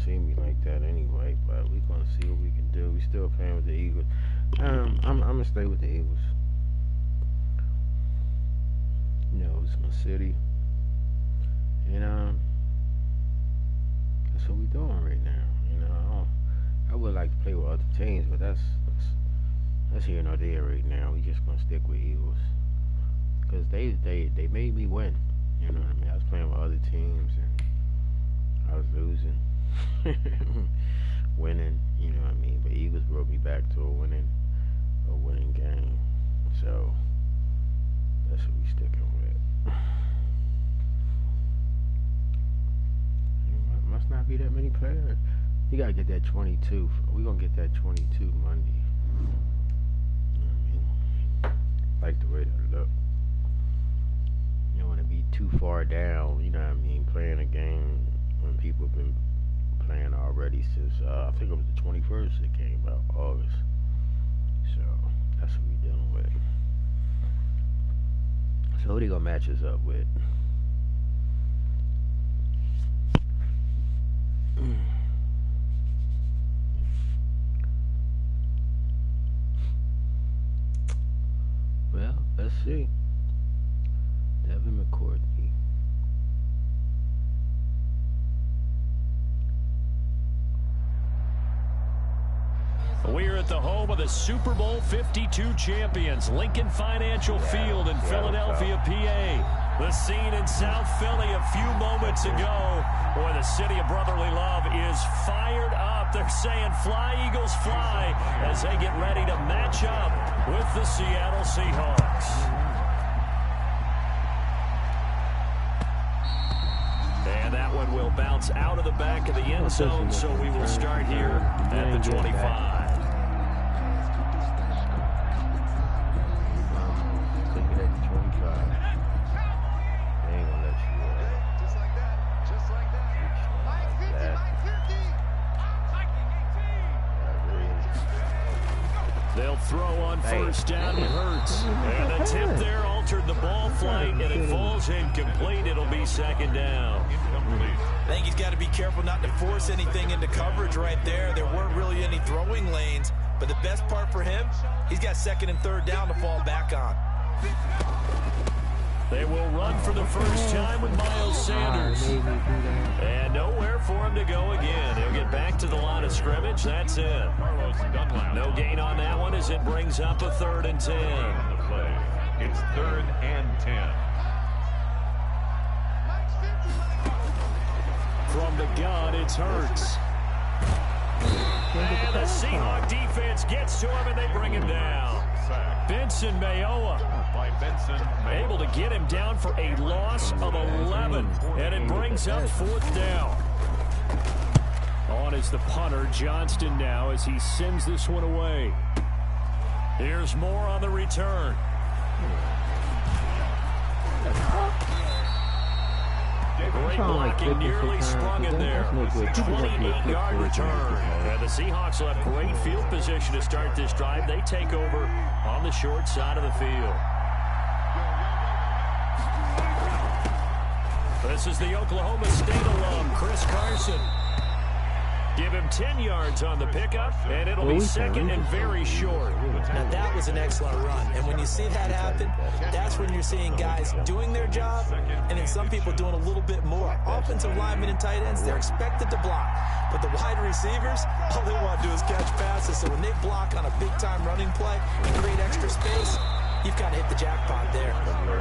see me like that anyway, but we're gonna see what we can do. We still playing with the Eagles. I'm gonna stay with the Eagles. You know, it's my city, and that's what we doing right now. You know, I would like to play with other teams, but that's here nor there right now. We just gonna stick with Eagles because they made me win. You know what I mean? I was playing with other teams and I was losing, winning. You know what I mean? But Eagles brought me back to a winning game. So that's what we sticking with. Must not be that many players. You gotta get that 22. We gonna get that 22 Monday. You know what I mean? Like the way that look. You don't want to be too far down. You know what I mean? Playing a game when people have been playing already since I think it was the 21st. It came out August. So that's what we dealing with. So who they gonna match us up with? Well, let's see. Devin McCourtney. We're at the home of the Super Bowl 52 champions, Lincoln Financial Field in Philadelphia, PA. The scene in South Philly a few moments ago where the city of brotherly love is fired up. They're saying fly, Eagles, fly as they get ready to match up with the Seattle Seahawks. And that one will bounce out of the back of the end zone, so we will start here at the 25. They'll throw on first down. It hurts. And the tip there altered the ball flight, and it falls incomplete. It'll be second down. I think he's got to be careful not to force anything into coverage right there. There weren't really any throwing lanes, but the best part for him, he's got second and third down to fall back on. They will run for the first time with Miles Sanders. And nowhere for him to go again. He'll get back to the line of scrimmage. That's it. No gain on that one as it brings up a 3rd and 10. It's 3rd and 10. From the gun, it's Hurts. And the Seahawk defense gets to him, and they bring him down. Benson Mayowa able to get him down for a loss of 11, and it brings up 4th down. On is the punter, Johnston, now as he sends this one away. Here's more on the return. Great blocking, nearly sprung in there. 28-yard return. And the Seahawks will have great field position to start this drive. They take over on the short side of the field. This is the Oklahoma State alum, Chris Carson. Give him 10 yards on the pickup, and it'll be second and very short. Now, that was an excellent run. And when you see that happen, that's when you're seeing guys doing their job, and then some people doing a little bit more. Offensive linemen and tight ends, they're expected to block. But the wide receivers, all they want to do is catch passes. So when they block on a big-time running play and create extra space, you've got to hit the jackpot there.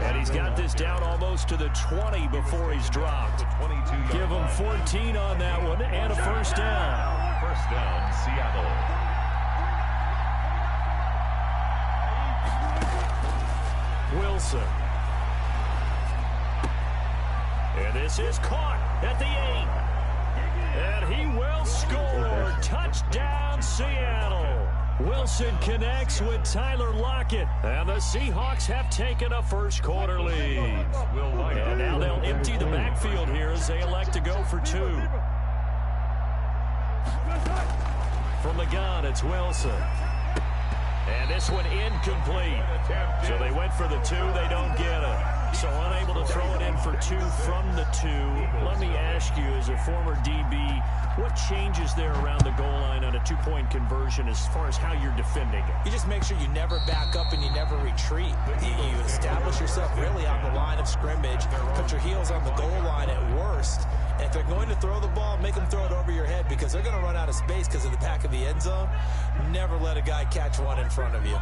And he's got this down almost to the 20 before he's dropped. Give him 14 on that one and a first down. First down, Seattle. Wilson. And this is caught at the 8. And he will score. Touchdown, Seattle. Wilson connects with Tyler Lockett, and the Seahawks have taken a first quarter lead. And now they'll empty the backfield here as they elect to go for 2. From the gun, it's Wilson. And this one incomplete. So they went for the 2, they don't get it. So unable to throw it in for 2 from the 2. Let me ask you, as a former DB, what changes there around the goal line on a 2-point conversion as far as how you're defending it? You just make sure you never back up and you never retreat. You establish yourself really on the line of scrimmage, put your heels on the goal line at worst, and if they're going to throw the ball, make them throw it over your head because they're going to run out of space because of the back of the end zone. Never let a guy catch one in front of you.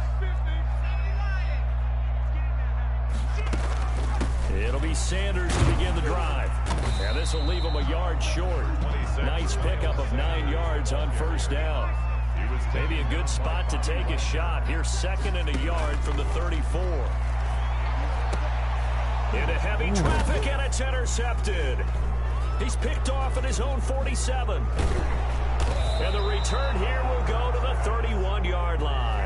It'll be Sanders to begin the drive. Now this will leave him a yard short. Nice pickup of 9 yards on first down. Maybe a good spot to take a shot. Here's 2nd and a yard from the 34. Into heavy traffic, and it's intercepted. He's picked off at his own 47. And the return here will go to the 31-yard line.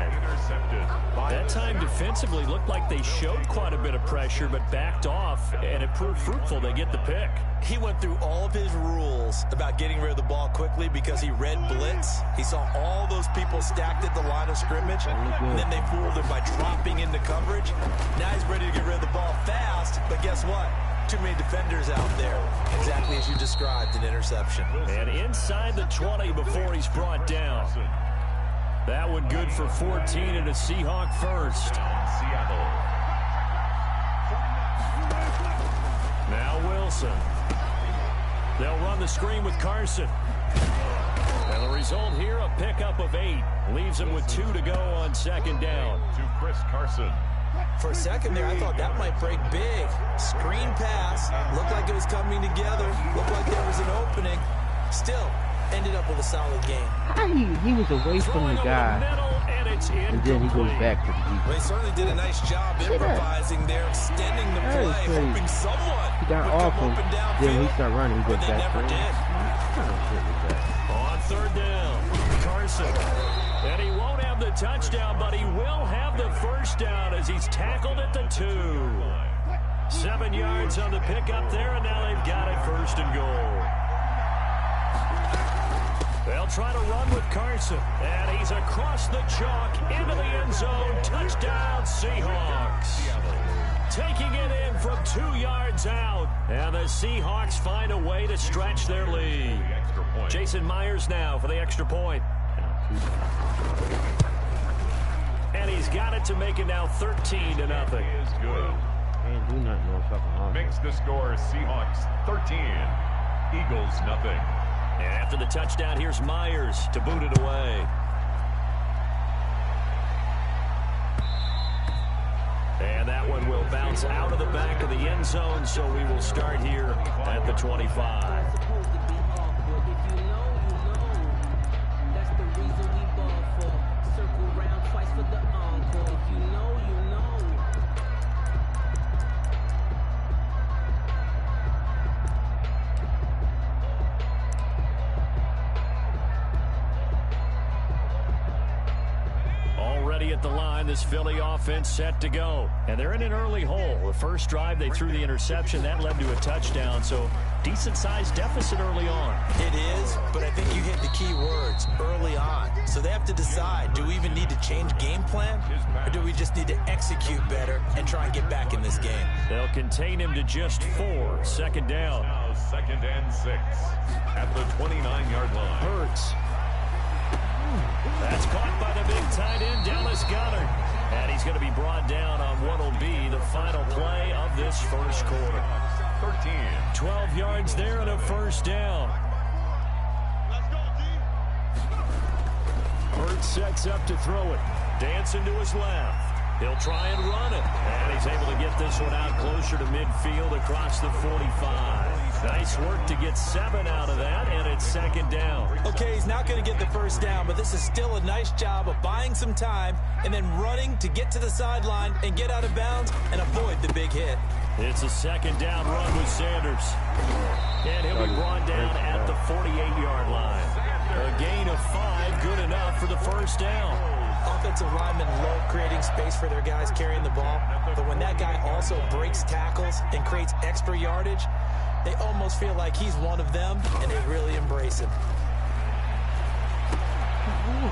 That time defensively looked like they showed quite a bit of pressure but backed off, and it proved fruitful. They get the pick. He went through all of his rules about getting rid of the ball quickly because he read blitz. He saw all those people stacked at the line of scrimmage, and then they fooled him by dropping into coverage. Now he's ready to get rid of the ball fast, but guess what? Too many defenders out there. Exactly as you described, an interception. And inside the 20 before he's brought down. That one good for 14 and a Seahawk first. Seattle. Now Wilson. They'll run the screen with Carson. And the result here, a pickup of 8. Leaves him with 2 to go on 2nd down. To Chris Carson. For a second there, I thought that might break big. Screen pass. Looked like it was coming together. Looked like there was an opening. Still, ended up with a solid game. He was away from the guy, and then he goes back to the defense. Well, he certainly did a nice job improvising there, extending the play, hoping someone he got would off come him, open downfield, then he started running, he but went they back never to did. What kind of shit was that? On 3rd down, Carson. And he won't have the touchdown, but he will have the first down as he's tackled at the 2. 7 yards on the pickup there, and now they've got it 1st and goal. They'll try to run with Carson, and he's across the chalk into the end zone. Touchdown, Seahawks. Taking it in from 2 yards out, and the Seahawks find a way to stretch their lead. Jason Myers now for the extra point. And he's got it to make it now 13-0. Is good. Can't do nothing on fucking offense. Makes the score Seahawks 13, Eagles nothing. And after the touchdown, here's Myers to boot it away. And that one will bounce out of the back of the end zone, so we will start here at the 25. At the line, this Philly offense set to go, and they're in an early hole. The first drive they threw the interception that led to a touchdown, so decent sized deficit early on. It is, but I think you hit the key words early on. So they have to decide, do we even need to change game plan, or do we just need to execute better and try and get back in this game? They'll contain him to just 4. 2nd down. Now 2nd and 6 at the 29-yard line. Hurts. That's caught by the big tight end, Dallas Goedert. And he's going to be brought down on what will be the final play of this first quarter. 13. 12 yards there and a first down. Hurts sets up to throw it. Dancing to his left. He'll try and run it. And he's able to get this one out closer to midfield across the 45. Nice work to get 7 out of that, and it's 2nd down. Okay, he's not going to get the first down, but this is still a nice job of buying some time and then running to get to the sideline and get out of bounds and avoid the big hit. It's a 2nd down run with Sanders. And he'll be brought down at the 48-yard line. A gain of 5, good enough for the first down. Offensive linemen love creating space for their guys carrying the ball, but when that guy also breaks tackles and creates extra yardage, they almost feel like he's one of them, and they really embrace him.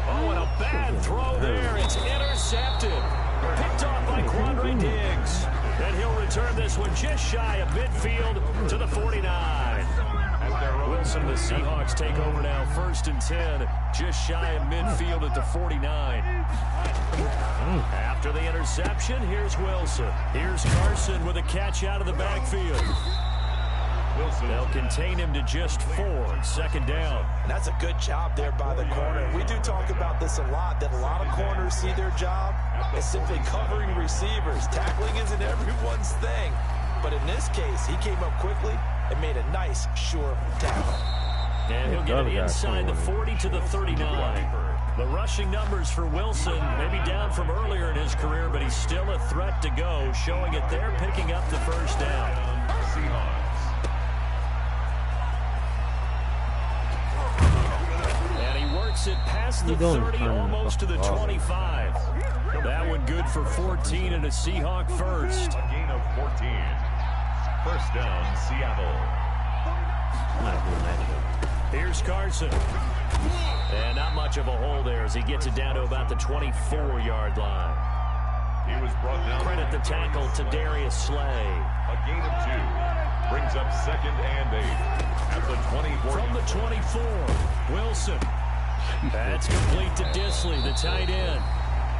Oh, and a bad throw there. It's intercepted. Picked off by Quandre Diggs. And he'll return this one just shy of midfield to the 49. Wilson, the Seahawks take over now, 1st and 10, just shy of midfield at the 49. After the interception, here's Wilson. Here's Carson with a catch out of the backfield. They'll contain him to just 4, 2nd down. And that's a good job there by the corner. We do talk about this a lot, that a lot of corners see their job as simply covering receivers. Tackling isn't everyone's thing. But in this case, he came up quickly and made a nice, sure tackle. And he'll get it inside the 40 to the 39. The rushing numbers for Wilson may be down from earlier in his career, but he's still a threat to go, showing it there, picking up the 1st down. Seahawks. It past the 30, almost to the 25. That one good for 14 and a Seahawk first. A gain of 14. 1st down, Seattle. Here's Carson. And not much of a hole there as he gets it down to about the 24-yard line. He was brought down. Credit the tackle to Darius Slay. A gain of 2. Brings up 2nd and 8 at the 24. From the 24, Wilson. That's complete to Disley, the tight end.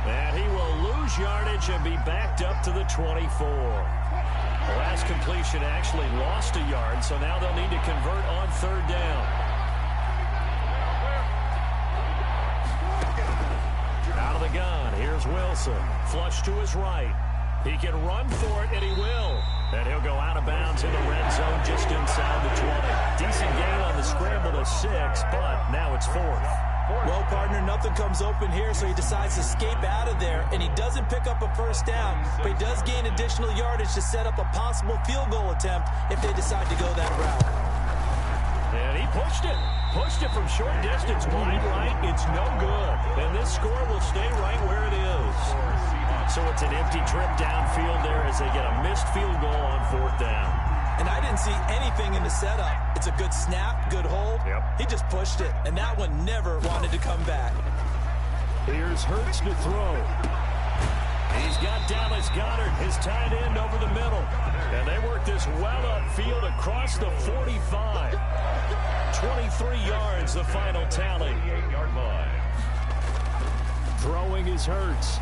And he will lose yardage and be backed up to the 24. The last completion actually lost a yard, so now they'll need to convert on 3rd down. Out of the gun, here's Wilson. Flush to his right. He can run for it, and he will. And he'll go out of bounds in the red zone just inside the 20. Decent gain on the scramble to 6, but now it's 4th. Well, partner, nothing comes open here, so he decides to escape out of there, and he doesn't pick up a 1st down, but he does gain additional yardage to set up a possible field goal attempt if they decide to go that route. And he pushed it from short distance, wide right. It's no good, and this score will stay right where it is. So it's an empty trip downfield there as they get a missed field goal on 4th down. And I didn't see anything in the setup. It's a good snap, good hold. Yep. He just pushed it, and that one never wanted to come back. Here's Hurts to throw. He's got Dallas Goedert, his tight end, over the middle. And they work this well upfield across the 45. 23 yards, the final tally. 8-yard line. Throwing is Hurts.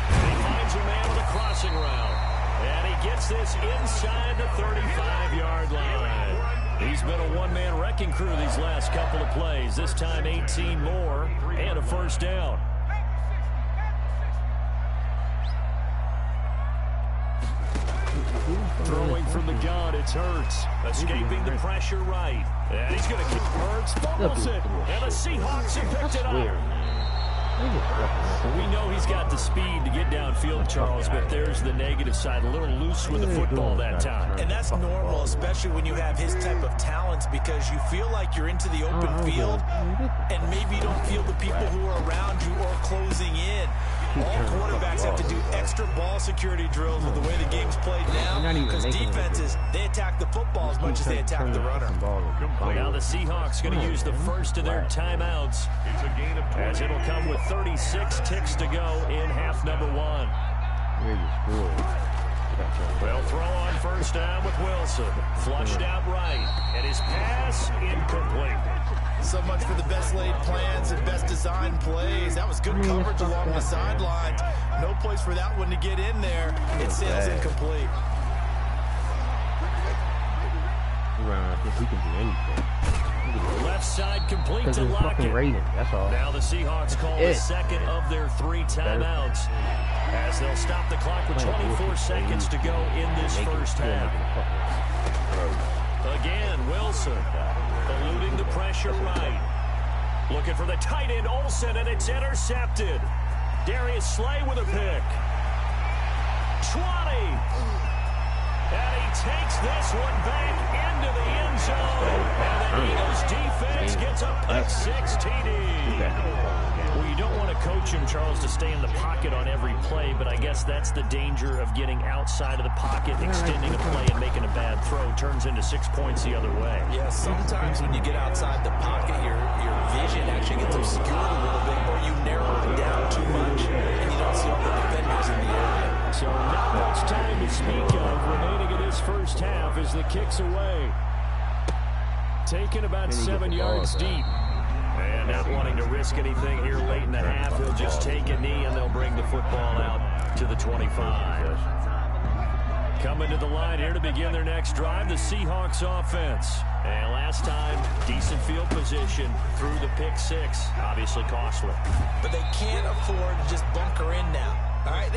And he finds a man with a crossing route. And he gets this inside the 35-yard line. He's been a one-man wrecking crew these last couple of plays. This time 18 more and a 1st down. Throwing from the gun, it's Hurts. Escaping the pressure right. And he's going to keep Hurts, fumbles it. And the Seahawks have picked it up. We know he's got the speed to get downfield, Charles, but there's the negative side. A little loose with the football that time. And that's normal, especially when you have his type of talents, because you feel like you're into the open field, and maybe you don't feel the people who are around you or closing in. All quarterbacks have to do extra ball security drills with the way the game's played now, because defenses, they attack the football as much as they attack the runner. Now the Seahawks going to use the first of their timeouts, It's a gain of 20. as it'll come with 36 ticks to go in half number 1. They'll throw on 1st down with Wilson. Flushed out right, and his pass incomplete. So much for the best laid plans and best designed plays. That was good coverage along the sidelines. No place for that one to get in there. It sails incomplete. He can do anything. Left side complete to Lockett. That's all. Now the Seahawks call the second of their 3 timeouts, as they'll stop the clock with 24 seconds to go in this first half. Again, Wilson eluding the pressure right. Looking for the tight end, Olsen, and it's intercepted. Darius Slay with a pick. 20. And he takes this one back into the end zone. And the Eagles defense gets a pick six TD. Well, you don't want to coach him, Charles, to stay in the pocket on every play, but I guess that's the danger of getting outside of the pocket, extending a play, and making a bad throw. Turns into 6 points the other way. Yeah, sometimes when you get outside the pocket, your vision actually gets obscured a little bit, or you narrow it down too much, and you don't see all the defenders in the area. So not much time to speak of remaining in this first half as the kick's away. Taken about 7 yards deep. And not wanting to risk anything here late in the half, he'll just take a knee and they'll bring the football out to the 25. Coming to the line here to begin their next drive, the Seahawks offense. And last time, decent field position through the pick six. Obviously costly. But they can't afford to just bunker in now. All right,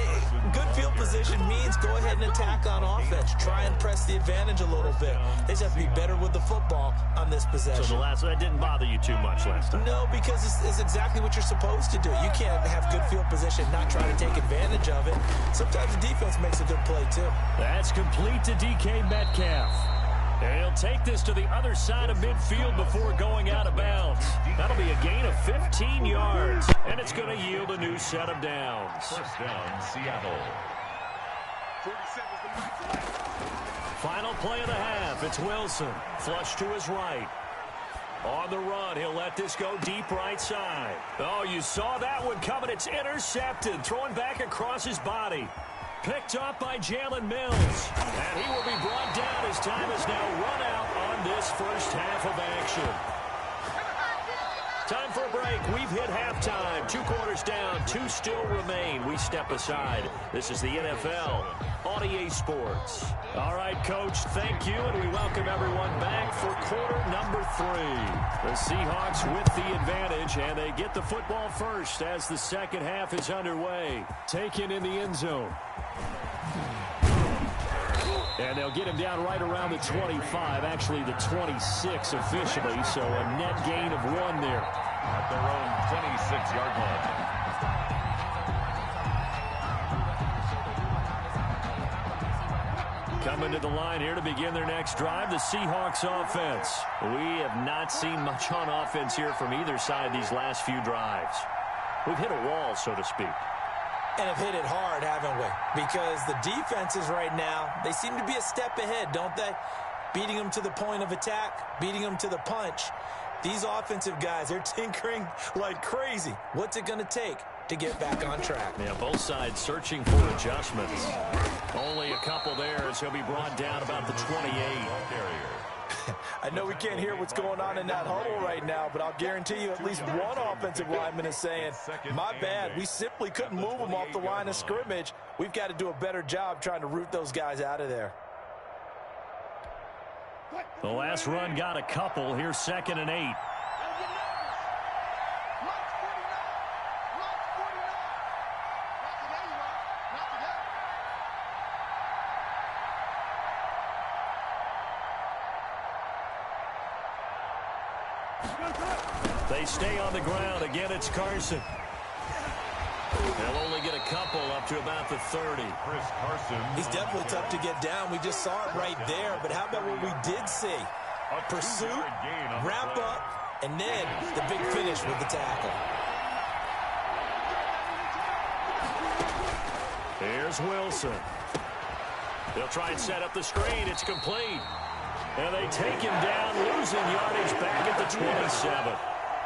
good field position means go ahead and attack on offense. Try and press the advantage a little bit. They just have to be better with the football on this possession. So that didn't bother you too much last time? No, because it's exactly what you're supposed to do. You can't have good field position and not try to take advantage of it. Sometimes the defense makes a good play, too. That's complete to DK Metcalf. And he'll take this to the other side of midfield before going out of bounds. That'll be a gain of 15 yards, and it's going to yield a new set of downs. First down, Seattle. Final play of the half. It's Wilson. Flush to his right. On the run, he'll let this go deep right side. Oh, you saw that one coming. It's intercepted. Throwing back across his body. Picked up by Jalen Mills. And he will be brought down as time is now run out on this first half of action. Time for a break. We've hit halftime. 2 quarters down. 2 still remain. We step aside. This is the NFL on EA Sports. All right, Coach, thank you, and we welcome everyone back for quarter number 3. The Seahawks with the advantage, and they get the football first as the second half is underway. Taken in the end zone. And they'll get him down right around the 25, actually the 26 officially, so a net gain of 1 there. At their own 26-yard line. Coming to the line here to begin their next drive, the Seahawks offense. We have not seen much on offense here from either side these last few drives. We've hit a wall, so to speak. And have hit it hard, haven't we? Because the defenses right now, they seem to be a step ahead, don't they? Beating them to the point of attack, beating them to the punch. These offensive guys, they're tinkering like crazy. What's it going to take to get back on track? Yeah, both sides searching for adjustments. Only a couple there as he'll be brought down about the 28. I know we can't hear what's going on in that huddle right now, but I'll guarantee you at least one offensive lineman is saying, my bad, we simply couldn't move them off the line of scrimmage. We've got to do a better job trying to root those guys out of there. The last run got a couple. Here's 2nd and 8. They stay on the ground. Again, it's Carson. They'll only get a couple up to about the 30. Chris Carson. He's definitely tough to get down. We just saw it right there. But how about what we did see? A pursuit, wrap up, and then the big finish with the tackle. Here's Wilson. They'll try and set up the screen. It's complete. And they take him down, losing yardage back at the 27.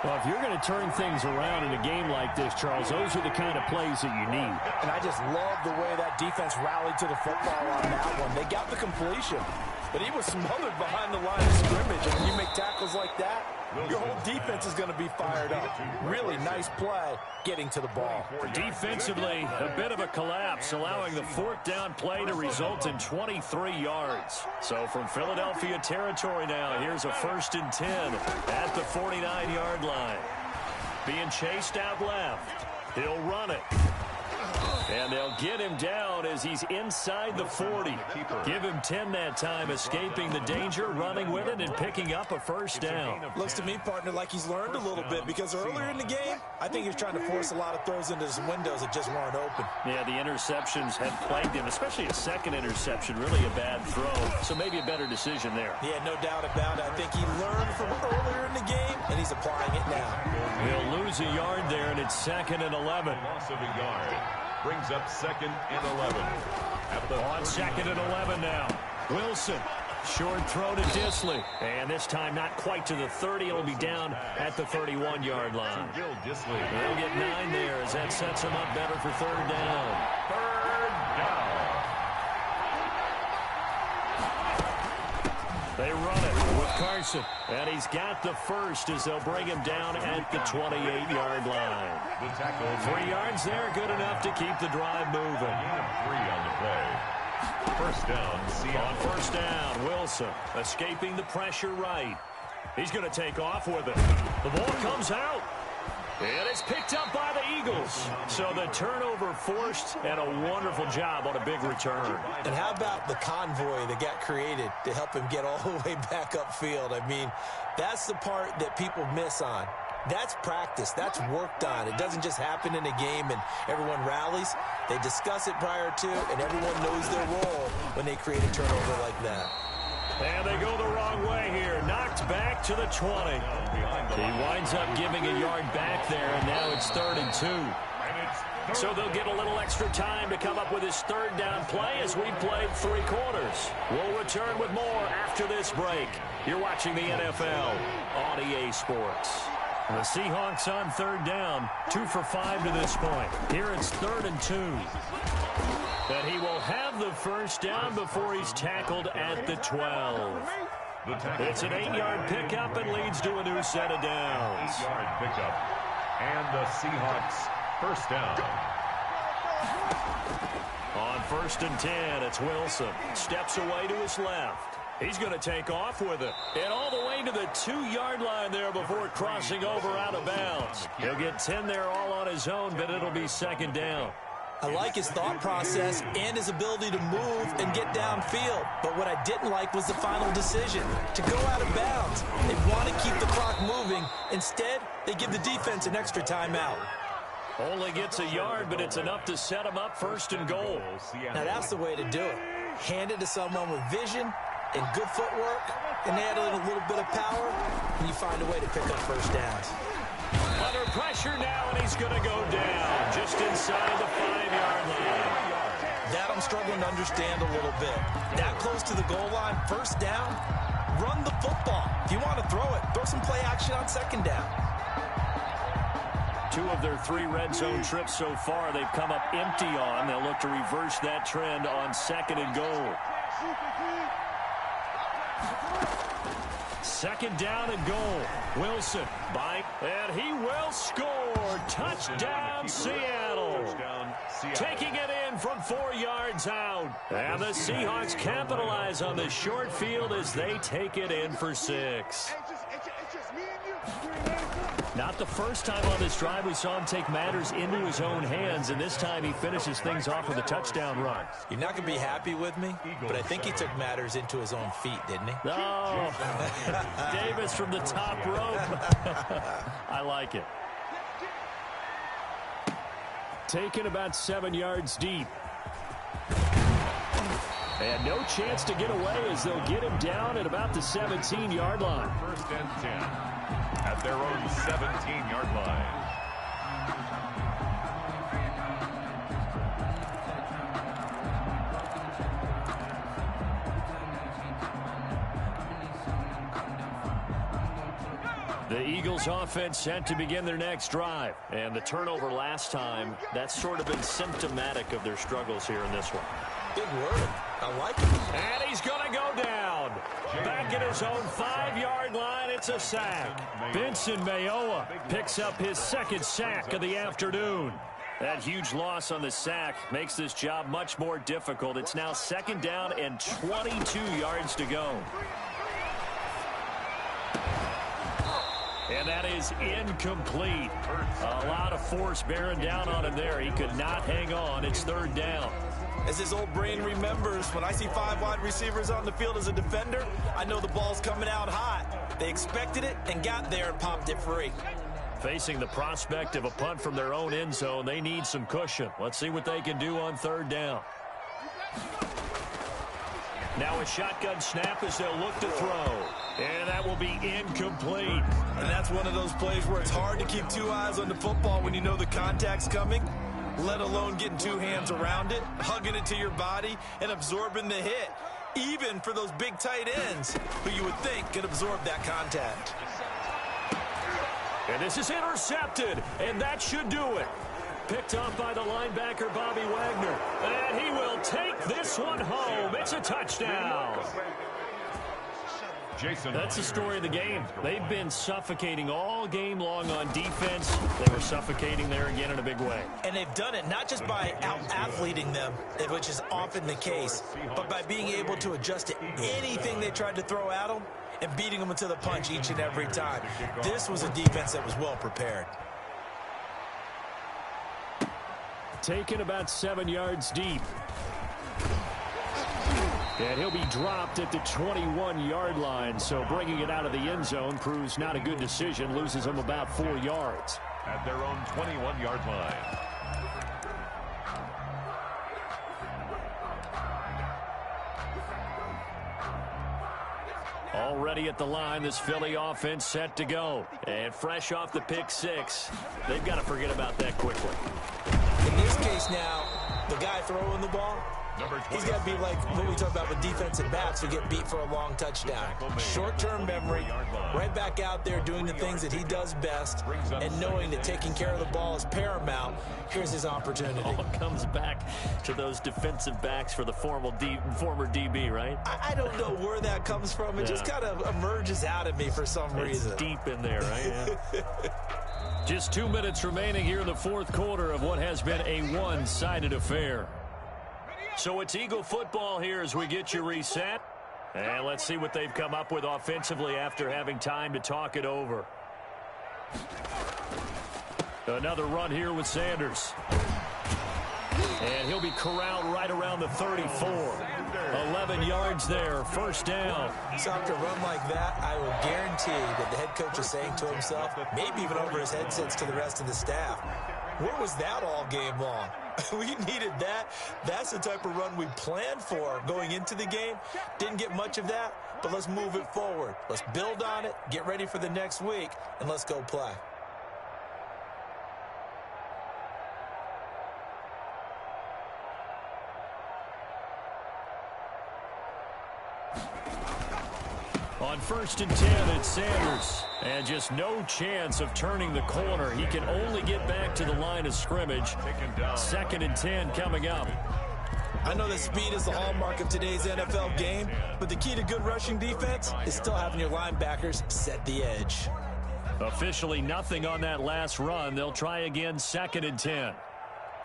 Well, if you're going to turn things around in a game like this, Charles, those are the kind of plays that you need. And I just love the way that defense rallied to the football on that one. They got the completion, but he was smothered behind the line of scrimmage. And when you make tackles like that, your whole defense is going to be fired up. Really nice play getting to the ball. Defensively, a bit of a collapse, allowing the 4th down play to result in 23 yards. So from Philadelphia territory now, here's a 1st and 10 at the 49-yard line. Being chased out left. He'll run it. And they'll get him down as he's inside the 40. Give him 10 that time, escaping the danger, running with it, and picking up a first down. Looks to me, partner, like he's learned a little bit, because earlier in the game, I think he was trying to force a lot of throws into some windows that just weren't open. Yeah, the interceptions had plagued him, especially a second interception, really a bad throw. So maybe a better decision there. Yeah, no doubt about it. I think he learned from earlier in the game, and he's applying it now. He'll lose a yard there, and it's 2nd and 11. Loss of a yard brings up 2nd and 11. On 2nd and 11 now. Wilson. Short throw to Disley. And this time not quite to the 30. It'll be down at the 31-yard line. They'll get 9 there as that sets them up better for 3rd down. 3rd down. They run it with Carson. And he's got the first as they'll bring him down at the 28-yard line. 3 yards there, good enough to keep the drive moving. 3 on the play. First down, on first down, Wilson escaping the pressure right. He's going to take off with it. The ball comes out. And it's picked up by the Eagles. So the turnover forced, and a wonderful job on a big return. And how about the convoy that got created to help him get all the way back upfield? I mean, that's the part that people miss on. That's practice. That's worked on. It doesn't just happen in a game and everyone rallies. They discuss it prior to, and everyone knows their role when they create a turnover like that. And they go the wrong way here. Knocked back to the 20. He winds up giving a yard back there, and now it's 3rd and 2. So they'll get a little extra time to come up with his 3rd down play as we played 3 quarters. We'll return with more after this break. You're watching the NFL on EA Sports. The Seahawks on 3rd down, 2 for 5 to this point. Here it's 3rd and 2. But he will have the first down before he's tackled at the 12. It's an 8-yard pickup and leads to a new set of downs. 8-yard pickup. And the Seahawks first down. On 1st and 10, it's Wilson. Steps away to his left. He's going to take off with it. And all the way to the 2-yard line there before crossing over out of bounds. He'll get 10 there all on his own, but it'll be 2nd down. I like his thought process and his ability to move and get downfield. But what I didn't like was the final decision, to go out of bounds. They want to keep the clock moving. Instead, they give the defense an extra timeout. Only gets a yard, but it's enough to set him up 1st and goal. Now that's the way to do it. Hand it to someone with vision and good footwork, and add in a little bit of power, and you find a way to pick up first downs. Under pressure now, and he's going to go down just inside the 5-yard line. That I'm struggling to understand a little bit. That close to the goal line, first down, run the football. If you want to throw it, throw some play action on 2nd down. 2 of their 3 red zone trips so far they've come up empty on. They'll look to reverse that trend on 2nd and goal. 2nd down and goal. Wilson and he will score. Touchdown, Seattle. Taking it in from 4 yards out. And the Seahawks capitalize on the short field as they take it in for 6. Not the first time on this drive we saw him take matters into his own hands, and this time he finishes things off with a touchdown run. You're not going to be happy with me, but I think he took matters into his own feet, didn't he? Oh, Davis from the top rope. I like it. Taken about 7 yards deep. And no chance to get away as they'll get him down at about the 17-yard line. 1st and 10 at their own 17-yard line. The Eagles offense set to begin their next drive. And the turnover last time, that's sort of been symptomatic of their struggles here in this one. Big word. I like it. And he's going to go down. Back at his own 5-yard line, it's a sack. Benson Mayowa picks up his 2nd sack of the afternoon. That huge loss on the sack makes this job much more difficult. It's now 2nd down and 22 yards to go. And that is incomplete. A lot of force bearing down on him there. He could not hang on. It's third down. As his old brain remembers, when I see 5 wide receivers on the field as a defender, I know the ball's coming out hot. They expected it and got there and popped it free. Facing the prospect of a punt from their own end zone, they need some cushion. Let's see what they can do on third down. Now a shotgun snap as they'll look to throw. And that will be incomplete. And that's one of those plays where it's hard to keep 2 eyes on the football when you know the contact's coming, let alone getting 2 hands around it, hugging it to your body, and absorbing the hit. Even for those big tight ends who you would think could absorb that contact. And this is intercepted, and that should do it. Picked off by the linebacker, Bobby Wagner. And he will take this one home. It's a touchdown. That's the story of the game. They've been suffocating all game long on defense. They were suffocating there again in a big way. And they've done it not just by out-athleting them, which is often the case, but by being able to adjust to anything they tried to throw at them and beating them to the punch each and every time. This was a defense that was well prepared. Taken about 7 yards deep. And he'll be dropped at the 21-yard line, so bringing it out of the end zone proves not a good decision, loses him about 4 yards. At their own 21-yard line. Already at the line, this Philly offense set to go. And fresh off the pick 6, they've got to forget about that quickly. In this case now, the guy throwing the ball, he's got to be like what we talk about with defensive backs who get beat for a long touchdown. Short-term memory, right back out there doing the things that he does best, and knowing that taking care of the ball is paramount. Here's his opportunity. All comes back to those defensive backs for the former DB, right? I don't know where that comes from. It just kind of emerges out of me for some reason. It's deep in there, right? Yeah. Just 2 minutes remaining here in the fourth quarter of what has been a one-sided affair. So it's Eagle football here as we get you reset. And let's see what they've come up with offensively after having time to talk it over. Another run here with Sanders. And he'll be corralled right around the 34. 11 yards there, first down. So after a run like that, I will guarantee that the head coach is saying to himself, maybe even over his headsets to the rest of the staff, where was that all game long? We needed that. That's the type of run we planned for going into the game. Didn't get much of that, but let's move it forward. Let's build on it, get ready for the next week, and let's go play. On 1st and 10, it's Sanders. And just no chance of turning the corner. He can only get back to the line of scrimmage. 2nd and 10 coming up. I know that speed is the hallmark of today's NFL game, but the key to good rushing defense is still having your linebackers set the edge. Officially nothing on that last run. They'll try again, 2nd and 10.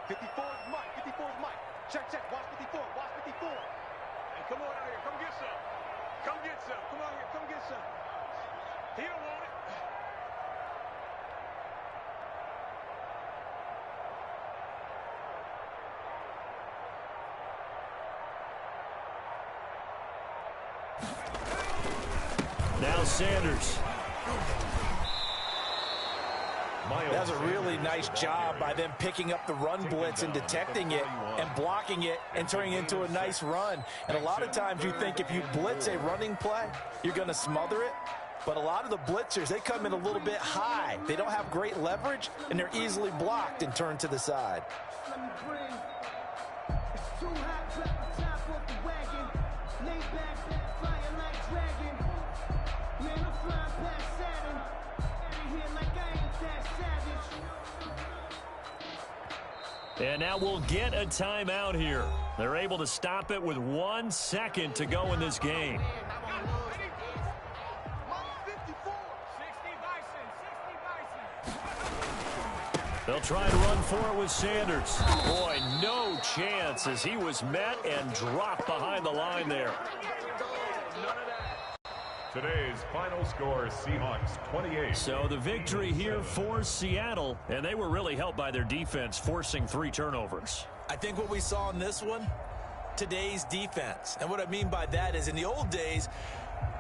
54 is Mike. 54 is Mike. Check, check. Watch 54. Watch 54. Hey, come on out here. Come get some. Come get some. Come on here. Come get some. He don't want it. Now Sanders. That's a really nice job by them picking up the run blitz and detecting it and blocking it and turning it into a nice run. And a lot of times you think if you blitz a running play, you're going to smother it. But a lot of the blitzers, they come in a little bit high. They don't have great leverage, and they're easily blocked and turned to the side. And now we'll get a timeout here. They're able to stop it with 1 second to go in this game. They'll try to run for it with Sanders. Boy, no chance as he was met and dropped behind the line there. Today's final score, Seahawks 28. So the victory here for Seattle, and they were really helped by their defense forcing 3 turnovers. I think what we saw in this one, today's defense. And what I mean by that is in the old days,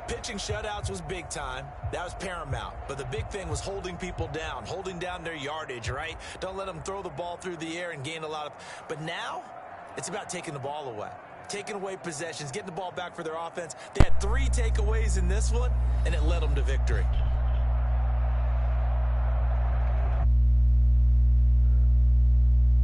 pitching shutouts was big time. That was paramount. But the big thing was holding people down, holding down their yardage, right? Don't let them throw the ball through the air and gain a lot of... But now, it's about taking the ball away. Taking away possessions, getting the ball back for their offense. They had 3 takeaways in this one, and it led them to victory.